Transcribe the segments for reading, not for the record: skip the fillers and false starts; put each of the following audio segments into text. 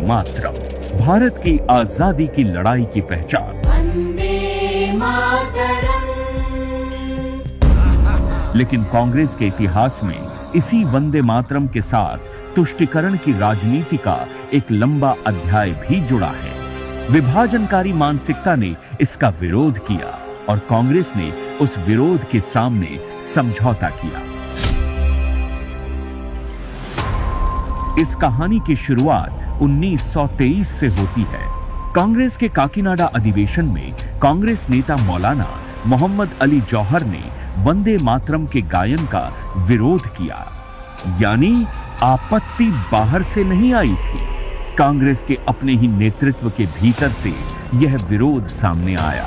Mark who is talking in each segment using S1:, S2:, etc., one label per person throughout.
S1: मातरम, भारत की आजादी की लड़ाई की पहचान।
S2: वंदे मातरम।
S1: लेकिन कांग्रेस के इतिहास में इसी वंदे मातरम के साथ तुष्टिकरण की राजनीति का एक लंबा अध्याय भी जुड़ा है। विभाजनकारी मानसिकता ने इसका विरोध किया और कांग्रेस ने उस विरोध के सामने समझौता किया। इस कहानी की शुरुआत 1923 से होती है। कांग्रेस के काकीनाडा अधिवेशन में कांग्रेस नेता मौलाना मोहम्मद अली जौहर ने वंदे मातरम के गायन का विरोध किया, यानी आपत्ति बाहर से नहीं आई थी। कांग्रेस के अपने ही नेतृत्व के भीतर से यह विरोध सामने आया।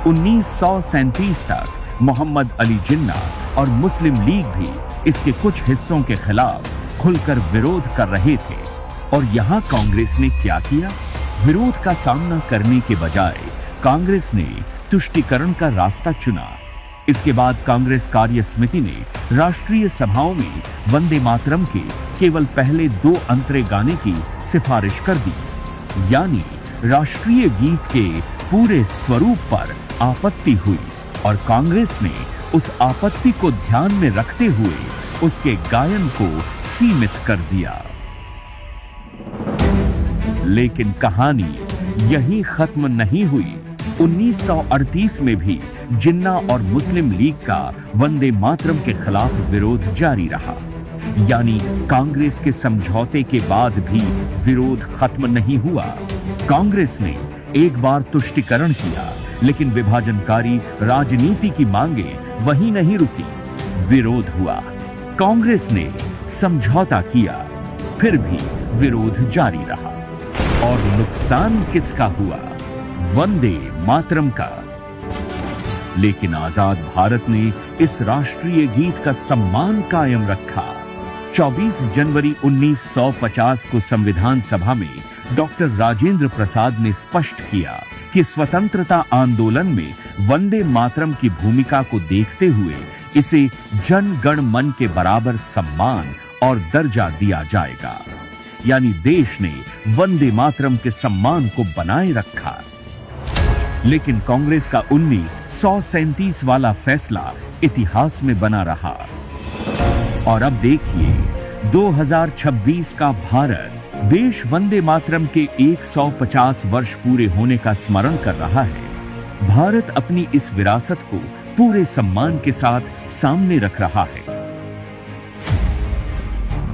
S1: 1937 तक मोहम्मद अली जिन्ना और मुस्लिम लीग भी इसके कुछ हिस्सों के खिलाफ खुलकर विरोध कर रहे थे। और यहां कांग्रेस ने क्या किया? विरोध का सामना करने के बजाय कांग्रेस ने तुष्टिकरण का रास्ता चुना। इसके बाद कांग्रेस कार्य समिति ने राष्ट्रीय सभाओं में वंदे मातरम के केवल पहले 2 अंतरे गाने की सिफारिश कर दी, यानी राष्ट्रीय गीत के पूरे स्वरूप पर आपत्ति हुई और कांग्रेस ने उस आपत्ति को ध्यान में रखते हुए उसके गायन को सीमित कर दिया। लेकिन कहानी यहीं खत्म नहीं हुई। 1938 में भी जिन्ना और मुस्लिम लीग का वंदे मातरम के खिलाफ विरोध जारी रहा, यानी कांग्रेस के समझौते के बाद भी विरोध खत्म नहीं हुआ। कांग्रेस ने एक बार तुष्टिकरण किया, लेकिन विभाजनकारी राजनीति की मांगे वहीं नहीं रुकी। विरोध हुआ, कांग्रेस ने समझौता किया, फिर भी विरोध जारी रहा। और नुकसान किसका हुआ? वंदे मातरम का। लेकिन आजाद भारत ने इस राष्ट्रीय गीत का सम्मान कायम रखा। 24 जनवरी 1950 को संविधान सभा में डॉक्टर राजेंद्र प्रसाद ने स्पष्ट किया कि स्वतंत्रता आंदोलन में वंदे मातरम की भूमिका को देखते हुए इसे जन गण मन के बराबर सम्मान और दर्जा दिया जाएगा। यानी देश ने वंदे मातरम के सम्मान को बनाए रखा। लेकिन कांग्रेस का 1937 वाला फैसला इतिहास में बना रहा। और अब देखिए 2026 का भारत, देश वंदे मातरम के 150 वर्ष पूरे होने का स्मरण कर रहा है। भारत अपनी इस विरासत को पूरे सम्मान के साथ सामने रख रहा है।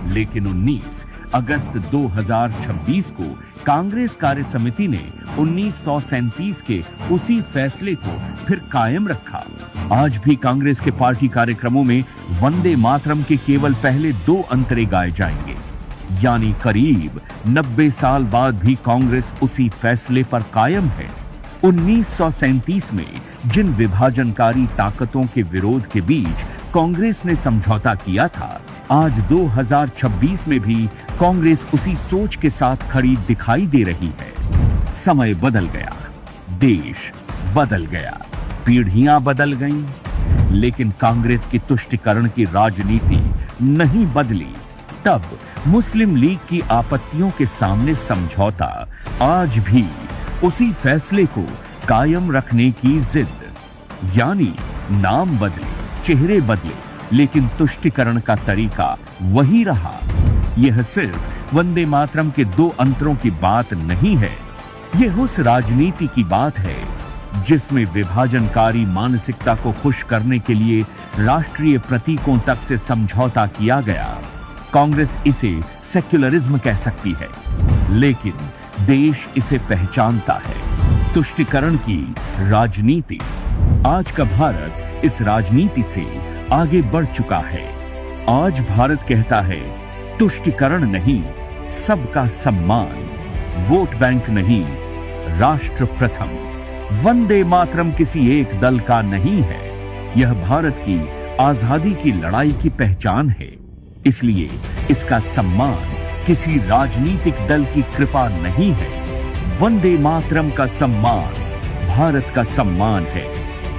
S1: लेकिन 19 अगस्त 2026 को कांग्रेस कार्य समिति ने 1937 के उसी फैसले को फिर कायम रखा। आज भी कांग्रेस के पार्टी कार्यक्रमों में वंदे मातरम के केवल पहले 2 अंतरे गाए जाएंगे, यानी करीब 90 साल बाद भी कांग्रेस उसी फैसले पर कायम है। 1937 में जिन विभाजनकारी ताकतों के विरोध के बीच कांग्रेस ने समझौता किया था, आज 2026 में भी कांग्रेस उसी सोच के साथ खड़ी दिखाई दे रही है। समय बदल गया, देश बदल गया, पीढ़ियां बदल गईं, लेकिन कांग्रेस की तुष्टिकरण की राजनीति नहीं बदली। तब मुस्लिम लीग की आपत्तियों के सामने समझौता, आज भी उसी फैसले को कायम रखने की जिद। यानी नाम बदले, चेहरे बदले, लेकिन तुष्टिकरण का तरीका वही रहा। यह सिर्फ वंदे मातरम के 2 अंतरों की बात नहीं है, यह उस राजनीति की बात है जिसमें विभाजनकारी मानसिकता को खुश करने के लिए राष्ट्रीय प्रतीकों तक से समझौता किया गया। कांग्रेस इसे सेक्युलरिज्म कह सकती है, लेकिन देश इसे पहचानता है, तुष्टिकरण की राजनीति। आज का भारत इस राजनीति से आगे बढ़ चुका है। आज भारत कहता है, तुष्टिकरण नहीं, सबका सम्मान, वोट बैंक नहीं, राष्ट्र प्रथम। वंदे मातरम किसी एक दल का नहीं है, यह भारत की आजादी की लड़ाई की पहचान है। इसलिए इसका सम्मान किसी राजनीतिक दल की कृपा नहीं है। वंदे मातरम का सम्मान भारत का सम्मान है।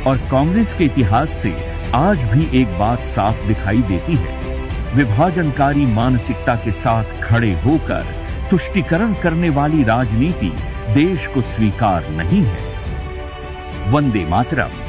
S1: और कांग्रेस के इतिहास से आज भी एक बात साफ दिखाई देती है, विभाजनकारी मानसिकता के साथ खड़े होकर तुष्टिकरण करने वाली राजनीति देश को स्वीकार नहीं है। वंदे मातरम।